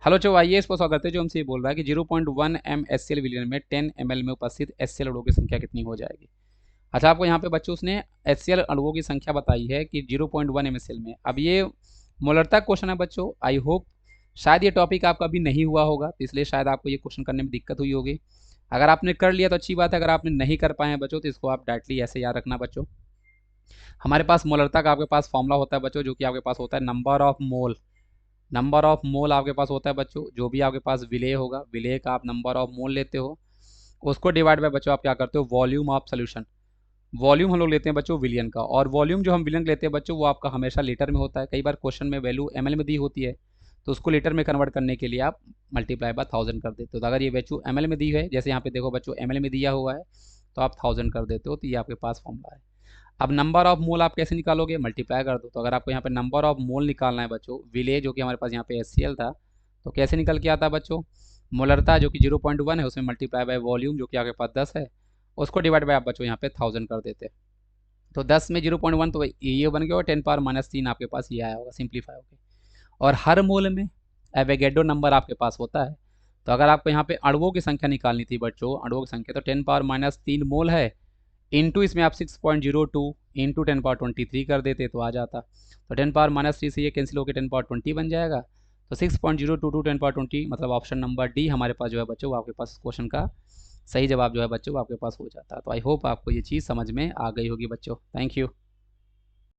Hello जो आइए इसको स्वागत है। जो हमसे ये बोल रहा है कि 0.1 एम एस सी एल विलियन में 10 ml में उपस्थित एच सी एल अणुओं की संख्या कितनी हो जाएगी। अच्छा, आपको यहाँ पे बच्चों उसने एच सी एल अणुओं की संख्या बताई है कि 0.1 एम एस सी एल में। अब ये मोलरता क्वेश्चन है बच्चों। आई होप शायद ये टॉपिक आपका अभी नहीं हुआ होगा, तो इसलिए शायद आपको ये क्वेश्चन करने में दिक्कत हुई होगी। अगर आपने कर लिया तो अच्छी बात है, अगर आपने नहीं कर पाए हैं बच्चों तो इसको आप डायरेक्टली ऐसे याद रखना बच्चों। हमारे पास मोलरता का आपके पास फॉर्मूला होता है बच्चों, जो कि आपके पास होता है number of mole. Number of mole आपके पास होता है बच्चों, जो भी आपके पास विलेय होगा, विलेय का आप नंबर ऑफ मोल लेते हो, उसको डिवाइड बाय बच्चों आप क्या करते हो, वॉल्यूम ऑफ सोल्यूशन। वॉल्यूम हम लोग लेते हैं बच्चों विलियन का, और वॉल्यूम जो हम विलियन लेते हैं बच्चों वो आपका हमेशा लीटर में होता है। कई बार क्वेश्चन में वैल्यू एमएल में दी होती है, तो उसको लीटर में कन्वर्ट करने के लिए आप मल्टीप्लाई बाय 1000 कर देते हो। तो अगर ये वैल्यू एमएल में दी है, जैसे यहाँ पे देखो बच्चों एमएल में दिया हुआ है, तो आप 1000 कर देते हो, तो ये आपके पास फॉर्मूला है। अब नंबर ऑफ मोल आप कैसे निकालोगे, मल्टीप्लाई कर दो। तो अगर आपको यहाँ पे नंबर ऑफ मोल निकालना है बच्चों, विलेय जो कि हमारे पास यहाँ पे एच था, तो कैसे निकल के आता है बच्चों, मोलरता जो कि 0.1 है उसमें मल्टीप्लाई बाय वॉल्यूम जो कि आपके पास 10 है, उसको डिवाइड बाय आप बच्चों यहाँ पे 1000 कर देते हैं। तो 10 में 0.1 तो ये बन गया, और 10⁻³ आपके पास ये आया होगा सिंप्लीफाई होकर। और हर मोल में एवेगेड्रो नंबर आपके पास होता है। तो अगर आपको यहाँ पे अणुओं की संख्या निकालनी थी बच्चों, अणुओं की संख्या, तो 10⁻³ मोल है, इंटू इसमें आप 6.02 इंटू 10⁻23 कर देते तो आ जाता। तो 10⁻³ से ये कैंसिल होकर 10⁻20 बन जाएगा। तो 6.02 टू 10⁻20 मतलब ऑप्शन नंबर डी हमारे पास जो है बच्चों, वो आपके पास क्वेश्चन का सही जवाब जो है बच्चों वो आपके पास हो जाता है। तो आई होप आपको ये चीज़ समझ में आ गई होगी बच्चों। Thank you.